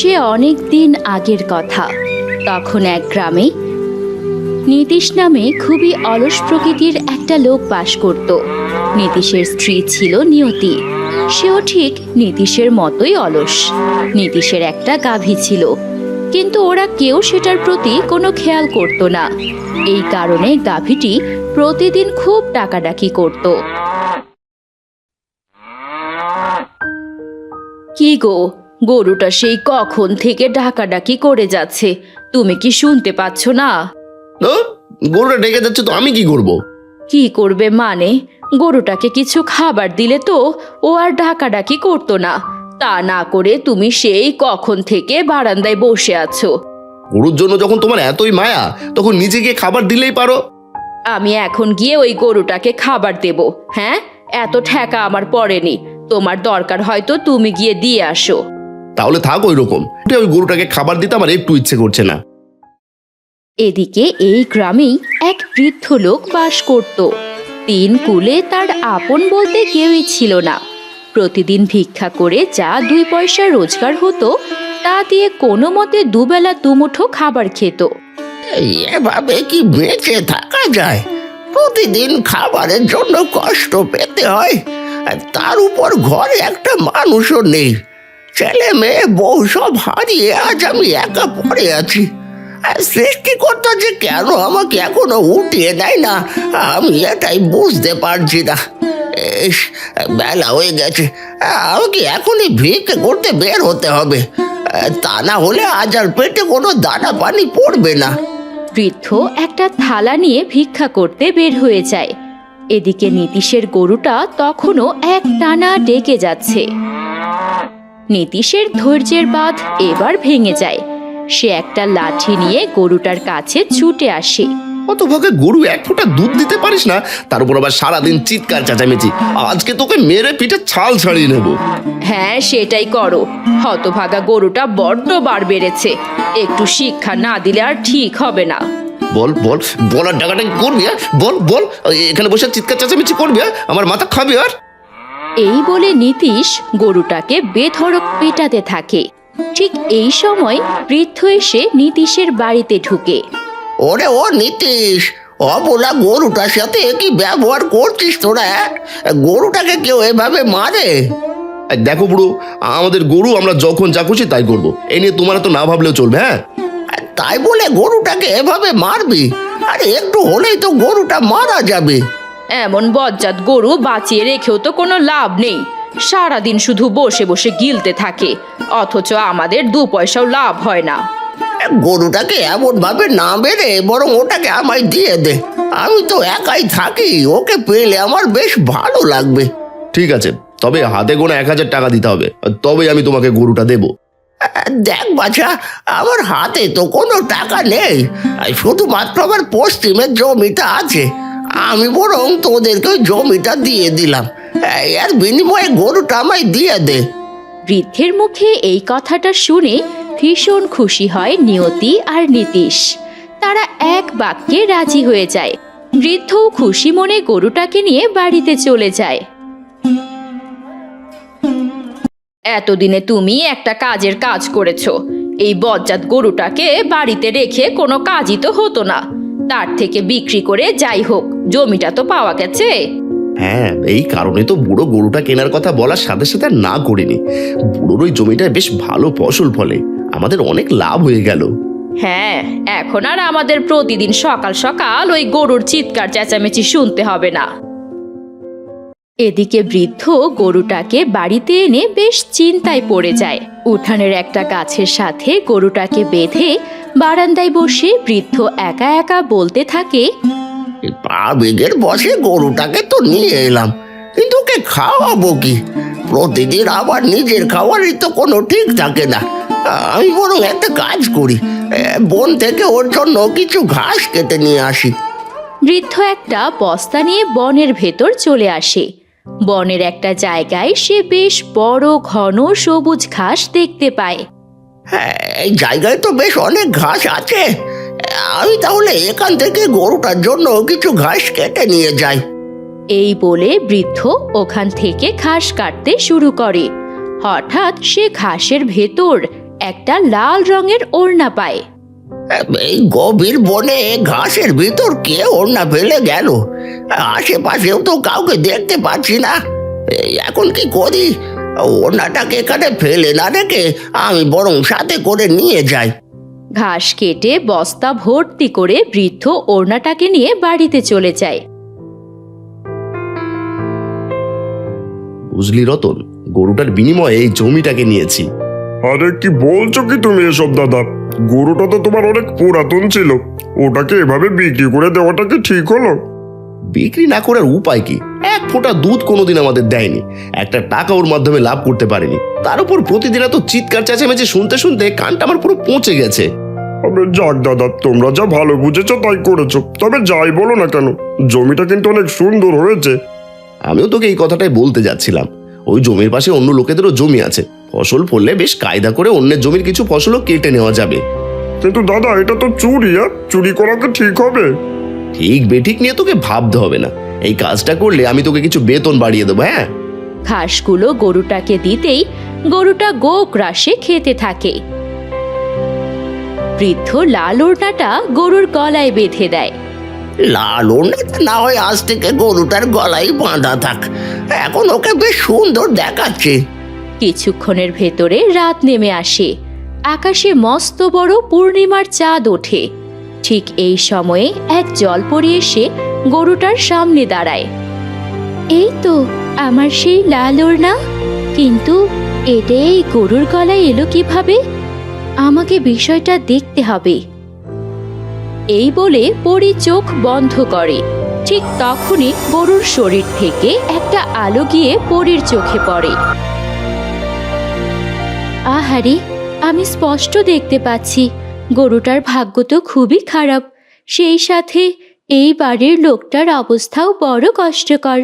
সে অনেক দিন আগের কথা। তখন এক গ্রামে নীতিশ নামে খুবই অলস প্রকৃতির একটা লোক বাস করত। নীতিশের স্ত্রী ছিল নিয়তি। সেও ঠিক নীতিশের মতোই অলস। নীতিশের একটা গাভী ছিল, কিন্তু ওরা কেউ সেটার প্রতি কোনো খেয়াল করত না। এই কারণে গাভীটি প্রতিদিন খুব ডাকাডাকি করত। কি গো, গরুটা সেই কখন থেকে ডাকাডাকি করে যাচ্ছে, তুমি কি শুনতে পাচ্ছ না? গরুটা ডেকে যাচ্ছে তো আমি কি করব? কি করবে মানে, গরুটাকে কিছু খাবার দিলে তো ও আর ডাকাডাকি করতো না। তা না করে তুমি সেই কখন থেকে বারান্দায় বসে আছো। গরুর জন্য যখন তোমার এতই মায়া, তখন নিজে গিয়ে খাবার দিলেই পারো। আমি এখন গিয়ে ওই গরুটাকে খাবার দেব? হ্যাঁ, এত ঠেকা আমার পড়েনি। তোমার দরকার হয়তো তুমি গিয়ে দিয়ে আসো। তাহলে থাক ওই রকম। ওই গরুটাকে খাবার দিতে আমার একটু ইচ্ছে করছে না। এদিকে এই গ্রামেই এক বৃদ্ধ লোক বাস করত। তিন কুলে তার আপন বলতে কেউই ছিল না। প্রতিদিন ভিক্ষা করে যা 2 পয়সা রোজগার হতো, তা দিয়ে কোনো মতে দুবেলা দুমুঠো খাবার খেত। এভাবে কি বেঁচে থাকা যায়? প্রতিদিন খাবারের জন্য কষ্ট পেতে হয়, আর তার উপর ঘরে একটা মানুষও নেই। ছেলে মেয়ে বউ সব হারিয়ে আজ আমি একা পড়ে আছি। আর সৃষ্টিকর্তা যে কেন আমাকে এখনো উঠিয়ে দেয় না, আমি এটাই বুঝতে পারছি না। ইস, বেলা হয়ে গেছে, আমাকে এখনই ভিক্ষা করতে বের হতে হবে। তা না হলে আজ আর পেটে কোনো দানা পানি পড়বে না। বৃদ্ধ একটা থালা নিয়ে ভিক্ষা করতে বের হয়ে যায়। এদিকে নীতিশের গরুটা তখনও এক টানা ডেকে যাচ্ছে। নীতিশের ধৈর্যের বাঁধ এবার ভেঙে যায়। সে একটা লাঠি নিয়ে গরুটার কাছে ছুটে আসে। অত ভাগে গরু এক ফোঁটা দুধ দিতে পারিস না, তার উপর আবার সারাদিন চিৎকার চেঁচামেচি। আজকে তোকে মেরে পিঠে ছাল ছাড়িয়ে নেব। হ্যাঁ, সেটাই করো। হতভাগা গরুটা বড্ড বার বেড়েছে। একটু শিক্ষা না দিলে আর ঠিক হবে না। বল বল, বলার টাকাটা কি করবি? বল বল, এখানে বসে চিৎকার চেঁচামেচি করবি? আমার মাথা খাবি? আর এই বলে নীতিশ গরুটাকে বেধড়ক পেটাতে থাকে। ঠিক এই সময় বৃদ্ধ এসে নীতিশের বাড়িতে ঢুকে। ওরে ও নীতিশ, অবলা গরুটার সাথে কি ব্যবহার করছিস তোরা? গরুটাকে কেউ এভাবে মারে? দেখো বুড়ো, আমাদের গরু, আমরা যখন যা খুশি তাই করবো। এই নিয়ে তোমার তো না ভাবলেও চলবে। হ্যাঁ, তাই বলে গরুটাকে এভাবে মারবি? আরে একটু হলেই তো গরুটা মারা যাবে। এমন বজ্জাত গরু বাঁচিয়ে রেখেও তো কোনো লাভ নেই। সারাদিন শুধু বসে বসে গিলতে থাকে, অথচ আমাদের 2 পয়সাও লাভ হয় না। গরুটাকে এমন ভাবে না মেরে বরং ওটাকে আমায় দিয়ে দে। আমি তো একাই থাকি, ওকে পেলে আমার বেশ ভালো লাগবে। ঠিক আছে, তবে হাতে গোনা 1000 টাকা দিতে হবে, তবেই আমি তোমাকে গরুটা দেবো। দেখ বাছা, আমার হাতে তো কোনো টাকা নেই, শুধুমাত্র আমার পশ্চিমের জমিটা আছে। আমি বরং তোদেরকে ওই জমিটা দিয়ে দিলাম, এর বিনিময়ে গরুটা আমায় দিয়ে দে। বৃদ্ধের মুখে এই কথাটা শুনে ভীষণ খুশি হয় নিয়তি আর নীতিশ। তারা এক বাক্যে রাজি হয়ে যায়। বৃদ্ধও খুশি মনে গরুটাকে নিয়ে বাড়িতে চলে যায়। এতদিনে তুমি একটা কাজের কাজ করেছো। এই বজ্জাত গরুটাকে বাড়িতে রেখে কোনো কাজই তো হতো না। তার থেকে বিক্রি করে যাই হোক, জমিটা তো পাওয়া গেছে। হ্যাঁ, এই কারণে তো বুড়ো গরুটা কেনার কথা বলার সাথে সাথে আর না করিনি। বুড়োর ওই জমিটায় বেশ ভালো ফসল ফলে, আমাদের অনেক লাভ হয়ে গেল। হ্যাঁ, এখন আর আমাদের প্রতিদিন সকাল সকাল ওই গরুর চিৎকার চেঁচামেচি শুনতে হবে না। এদিকে বৃদ্ধ গরুটাকে বাড়িতে এনে বেশ চিন্তায় পড়ে যায়। উঠানের একটা গাছের সাথে গরুটাকে বেঁধে বারান্দায় বসে বৃদ্ধ একা একা বলতে থাকে, আবেগের বসে গরুটাকে তো নিয়ে এলাম, কিন্তু ওকে খাওয়াবো কি? প্রতিদিন আবার নিজের খাওয়ারই তো কোনো ঠিক থাকে না। আমি বরং একটা কাজ করি, বন থেকে ওর জন্য কিছু ঘাস কেটে নিয়ে আসি। বৃদ্ধ একটা বস্তা নিয়ে বনের ভেতর চলে আসে। বনের একটা জায়গায় সে বেশ বড় ঘন সবুজ ঘাস দেখতে পায়। হ্যাঁ, এই জায়গায় তো বেশ অনেক ঘাস আছে। আমি তাহলে এখান থেকে গরুটার জন্য কিছু ঘাস কেটে নিয়ে যাই। এই বলে বৃদ্ধ ওখান থেকে ঘাস কাটতে শুরু করে। হঠাৎ সে ঘাসের ভেতর একটা লাল রঙের ওড়না পায়। এই গভীর বনে ঘাসের ভিতর কে ওড়না ফেলে গেল? আশেপাশেও তো কাউকে দেখতে পাচ্ছি না। এখন কি করি? ওড়নাটাকে এখানে ফেলে না রেখে আমি বরং সাথে করে নিয়ে যাই। ঘাস কেটে বস্তা ভর্তি করে বৃদ্ধ ওড়নাটাকে নিয়ে বাড়িতে চলে যায়। বুঝলি রতন, গরুটার বিনিময়ে এই জমিটাকে নিয়েছি। আরে কি বলছো কি তুমি এসব দাদা? গরুটা তো তোমার অনেক পুরাতন ছিল, ওটাকে এভাবে বিক্রি করে দেওয়াটা কি ঠিক হলো? বিক্রি না করার উপায় কি? এক ফোঁটা দুধ কোনোদিন আমাদের দেয়নি, একটা টাকা ওর মাধ্যমে লাভ করতে পারিনি। তার উপর প্রতিদিন এত চিৎকার চেঁচামেচি শুনতে শুনতে কানটা আমার পুরো পৌঁছে গেছে। তবে যাক দাদা, তোমরা যা ভালো বুঝেছো তাই করেছো। তবে যাই বলো না কেন, জমিটা কিন্তু অনেক সুন্দর হয়েছে। আমিও তোকে এই কথাটাই বলতে যাচ্ছিলাম। ওই জমির পাশে অন্য লোকেদেরও জমি আছে, ফসল ফললে বেশ কায়দা করে অন্যের জমির কিছু ফসলও কেটে নেওয়া যাবে। কিন্তু দাদা, এটা তো চুরি। চুরি করা কি ঠিক হবে? ঠিক বেঠিক নিয়ে তোকে ভাবতে হবে না, এই কাজটা করলে আমি তোকে কিছু বেতন বাড়িয়ে দেবো। হ্যাঁ, ঘাসগুলো গরুটাকে দিতেই গরুটা গোগ্রাসে খেতে থাকে। বৃদ্ধ লাল ওড়নাটা গরুর গলায় বেঁধে দেয়। লাল ওড়নাটা না হয় আজ থেকে গরুটার গলায় বাঁধা থাক। এখন ওকে বেশ সুন্দর দেখাচ্ছে। কিছুক্ষণের ভেতরে রাত নেমে আসে। আকাশে মস্ত বড় পূর্ণিমার চাঁদ ওঠে। ঠিক এই সময়ে এক জলপরি এসে গরুটার সামনে দাঁড়ায়। এই তো আমার সেই লাল ওড়না, কিন্তু এটা এই গরুর গলায় এলো কিভাবে? আমাকে বিষয়টা দেখতে হবে। এই বলে পরী চোখ বন্ধ করে। ঠিক তখনই গরুর শরীর থেকে একটা আলো গিয়ে পরীর চোখে পড়ে। আহারে, আমি স্পষ্ট দেখতে পাচ্ছি গরুটার ভাগ্য তো খুবই খারাপ। সেই সাথে এই বাড়ির লোকটার অবস্থাও বড় কষ্টকর।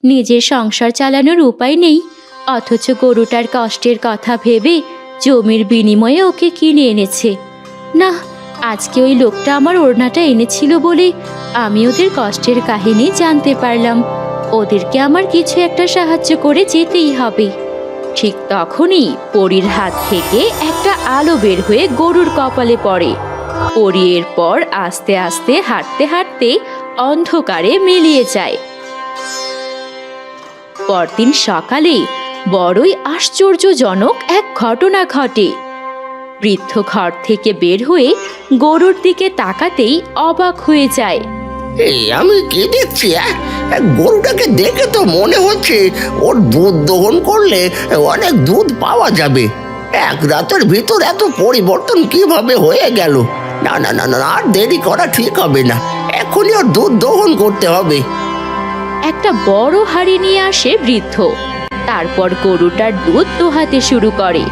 নিজের সংসার চালানোর উপায় নেই, অথচ গরুটার কষ্টের কথা ভেবে জমির বিনিময়ে ওকে কিনে এনেছে। না, আজকে ওই লোকটা আমার ওড়নাটা এনেছিল বলে আমি ওদের কষ্টের কাহিনী জানতে পারলাম। ওদেরকে আমার কিছু একটা সাহায্য করে যেতেই হবে। ঠিক তখনই পরীর হাত থেকে একটা আলো বের হয়ে গরুর কপালে পড়ে। পরী এরপর আস্তে আস্তে হাঁটতে হাঁটতে অন্ধকারে মিলিয়ে যায়। পরদিন সকালে বড়ই আশ্চর্যজনক এক ঘটনা ঘটে। বৃদ্ধ ঘর থেকে বের হয়ে গরুর দিকে তাকাতেই অবাক হয়ে যায়। এই আমি কি দেখছি? গরুটাকে দেখে তো মনে হচ্ছে ওর দুধ দহন করলে অনেক দুধ পাওয়া যাবে। এক রাতের ভিতর এত পরিবর্তন কিভাবে হয়ে গেল? না না না না, আর দেরি করা ঠিক হবে না, এখনই ওর দুধ দহন করতে হবে। একটা বড় হাঁড়ি নিয়ে আসে বৃদ্ধ। তারপর গরুটার দুধ দোহাতে শুরু করে।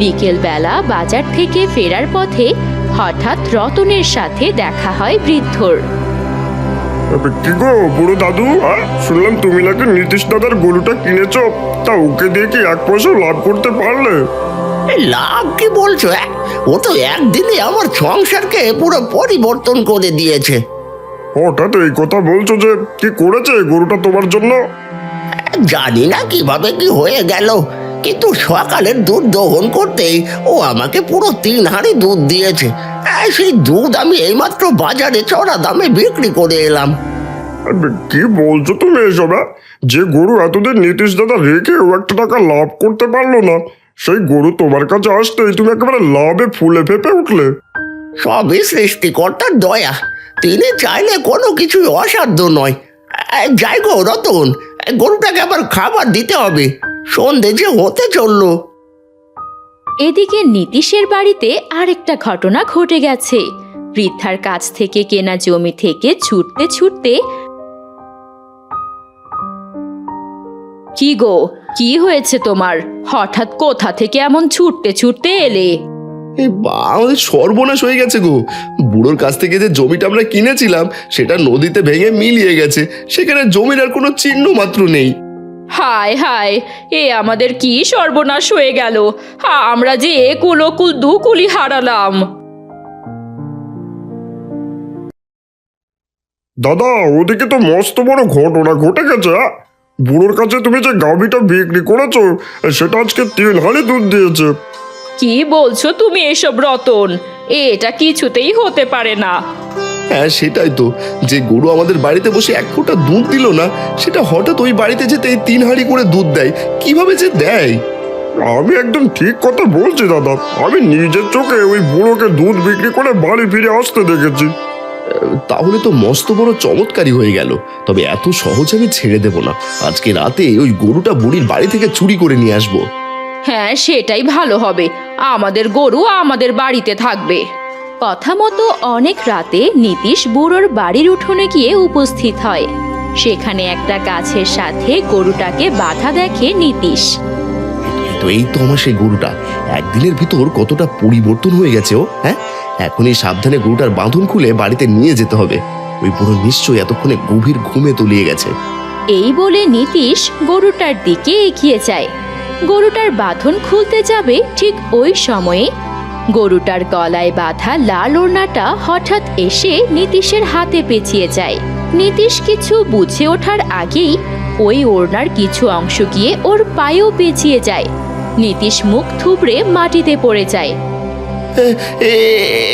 বিকেলবেলা বাজার থেকে ফেরার পথে হঠাৎ রতনের সাথে দেখা হয় বৃদ্ধর। তবে কি গো বুড়ো দাদু, শুনলাম তুমি নাকি নীতিশ দাদার গরুটা কিনেছো। তা ওকে দিয়ে কি এক পয়সা লাভ করতে পারলে? লাভ কি বলছো? ও তো একদিনে আমার সংসারকে পুরো পরিবর্তন করে দিয়েছে। হঠাৎ এই কথা বলছো যে? কি করেছে গরুটা তোমার জন্য? জানি না কিভাবে কি হয়ে গেল, কিন্তু সকালের দুধ দহন করতেই ও আমাকে পুরো 3 হাঁড়ি দুধ দিয়েছে। সেই দুধ আমি এইমাত্র বাজারে চড়া দামে বিক্রি করে এলাম। কি বলছো তুমি এসব? যে গরু এতদিন নীতিশ দাদা রেখে ও একটা টাকা লাভ করতে পারলো না, সেই গরু তোমার কাছে আসতেই তুমি একেবারে লাভে ফুলে ফেপে উঠলে। সবই সৃষ্টিকর্তার দয়া, তিনি চাইলে কোনো কিছুই অসাধ্য নয়। যাই গো রতন, গরুটাকে আবার খাবার দিতে হবে, সন্ধে যে হতে চললো। এদিকে নীতিশের বাড়িতে আরেকটা ঘটনা ঘটে গেছে। বৃদ্ধার কাছ থেকে কেনা জমি থেকে ছুটতে ছুটতে। কি গো, কি হয়েছে তোমার? হঠাৎ কোথা থেকে এমন ছুটতে ছুটতে এলে? আমাদের সর্বনাশ হয়ে গেছে গো। বুড়োর কাছ থেকে যে জমিটা আমরা কিনেছিলাম সেটা নদীতে ভেঙে মিলিয়ে গেছে, সেখানে জমির আর কোনো চিহ্ন মাত্র নেই। হায় হায়, এ আমাদের কি সর্বনাশ হয়ে গেল! আমরা যে একুল ওকুল দুকুলি হারালাম। দাদা, ওদিকে তো মস্ত বড় ঘটনা ঘটে গেছে। বুড়োর কাছে তুমি যে গাভীটা বিক্রি করেছো সেটা আজকে 3 হাঁড়ি দুধ দিয়েছে। কি বলছো তুমি এসব রতন? এটা কিছুতেই হতে পারে না। হ্যাঁ সেটাই তো, যে গরু আমাদের বাড়িতে বসে এক ফোঁটা দুধ দিল না, সেটা হঠাৎ ওই বাড়িতে যেতে 3 হাঁড়ি করে দুধ দেয়। কিভাবে যে দেয়! আমি একদম ঠিক কথা বলছি দাদা, আমি নিজের চোখে ওই বুড়োকে দুধ বিক্রি করে বাড়ি ফিরে আসতে দেখেছি। তাহলে তো মস্ত বড় চমৎকারই হয়ে গেল। তবে এত সহজ আমি ছেড়ে দেব না। আজকে রাতে ওই গরুটা বুড়ির বাড়ি থেকে চুরি করে নিয়ে আসবো। হ্যাঁ, সেটাই ভালো হবে। আমাদের গরু আমাদের বাড়িতে থাকবে। কথা মতো অনেক রাতে নীতিশ বুড়োর বাড়ির উঠোনে গিয়ে উপস্থিত হয়। সেখানে একটা গাছের সাথে গরুটাকে বাঁধা দেখে নীতিশ। এই তো আমার সেই গরুটা। একদিনের ভিতর কতটা পরিবর্তন হয়ে গেছে ও! হ্যাঁ, এখনই সাবধানে গরুটার বাঁধন খুলে বাড়িতে নিয়ে যেতে হবে। ওই বুড়ো নিশ্চয়ই এতক্ষণে গভীর ঘুমে তলিয়ে গেছে। এই বলে নীতিশ গরুটার দিকে এগিয়ে যায়। গরুটার বাঁধন খুলতে যাবে, ঠিক ওই সময়ে গরুটার গলায় বাঁধা লাল ওড়নাটা হঠাৎ এসে নীতিশের হাতে পেঁচিয়ে যায়। নীতিশ কিছু বুঝে ওঠার আগেই ওই ওড়নার কিছু অংশ গিয়ে ওর পায়েও পেঁচিয়ে যায়। নীতিশ মুখ থুবড়ে মাটিতে পড়ে যায়।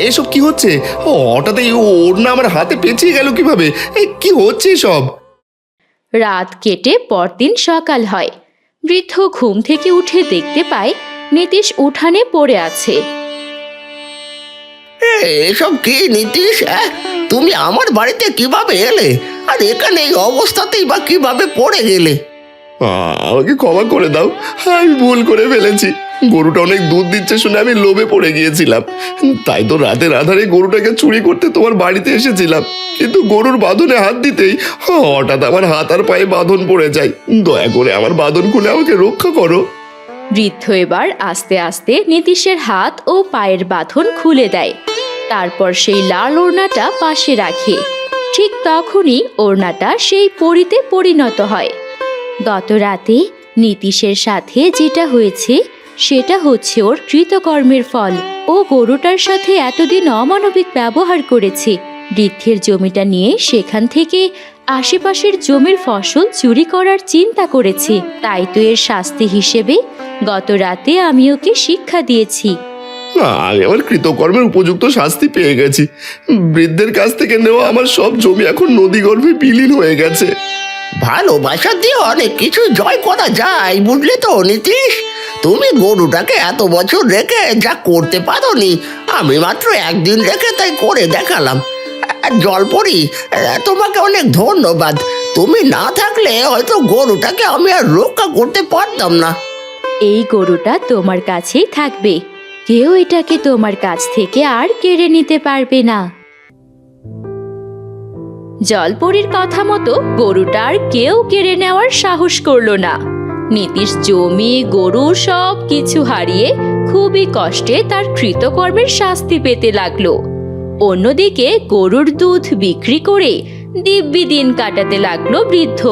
এসব কি হচ্ছে? হঠাৎ এই ওড়না আমার হাতে পেঁচিয়ে গেল কিভাবে? কি হচ্ছে এসব? রাত কেটে পরদিন সকাল হয়। বৃদ্ধ ঘুম থেকে উঠে দেখতে পায় নীতিশ উঠানে পড়ে আছে। এসব কি নীতিশ? তুমি আমার বাড়িতে কিভাবে এলে? আর এখানে এই অবস্থাতেই বা কিভাবে পড়ে গেলে? আমাকে ক্ষমা করে দাও, আমি ভুল করে ফেলেছি। গরুটা অনেক দুধ দিচ্ছে শুনে আমি লোভে পড়ে গিয়েছিলাম। তাই তো রাতের আধারে গরুটাকে চুরি করতে তোমার বাড়িতে এসেছিলাম। কিন্তু গরুর বাঁধনে হাত দিতেই হঠাৎ আমার হাত আর পায়ে বাঁধন পড়ে যায়। দয়া করে আমার বাঁধন খুলে আমাকে রক্ষা করো। বৃদ্ধ এবার আস্তে আস্তে নীতিশের হাত ও পায়ের বাঁধন খুলে দেয়। তারপর সেই লাল ওড়নাটা পাশে রাখে। ঠিক তখনই ওড়নাটা সেই পরীতে পরিণত হয়। গত রাতে নীতিশের সাথে যেটা হয়েছে সেটা হচ্ছে ওর কৃতকর্মের ফল। ও গরুটার সাথে এতদিন অমানবিক ব্যবহার করেছে। বৃদ্ধের জমিটা নিয়ে সেখান থেকে আশেপাশের জমির ফসল চুরি করার চিন্তা করেছে। তাই তো এর শাস্তি হিসেবে গত রাতে আমি ওকে শিক্ষা দিয়েছি। আমি আমার কৃতকর্মের উপযুক্ত শাস্তি পেয়ে গেছি। বৃদ্ধের কাছ থেকে নেওয়া আমার সব জমি এখন নদীগর্ভে বিলীন হয়ে গেছে। ভালোবাসা দিয়ে অনেক কিছু জয় করা যায়, বুঝলে তো নীতিশ? তুমি গরুটাকে এত বছর রেখে যা করতে পারোনি, আমি মাত্র একদিন রেখে তাই করে দেখালাম। জলপরি, তোমাকে অনেক ধন্যবাদ। তুমি না থাকলে হয়তো গরুটাকে আমি আর রক্ষা করতে পারতাম না। এই গরুটা তোমার কাছেই থাকবে। কেউ এটাকে তোমার কাছ থেকে আর কেড়ে নিতে পারবে না। জলপরীর কথা মতো গরুটা আর কেউ কেড়ে নেওয়ার সাহস করলো না। নীতিশ জমি গরু সব কিছু হারিয়ে খুবই কষ্টে তার কৃতকর্মের শাস্তি পেতে লাগলো। অন্যদিকে গরুর দুধ বিক্রি করে দিব্যি দিন কাটাতে লাগলো বৃদ্ধ।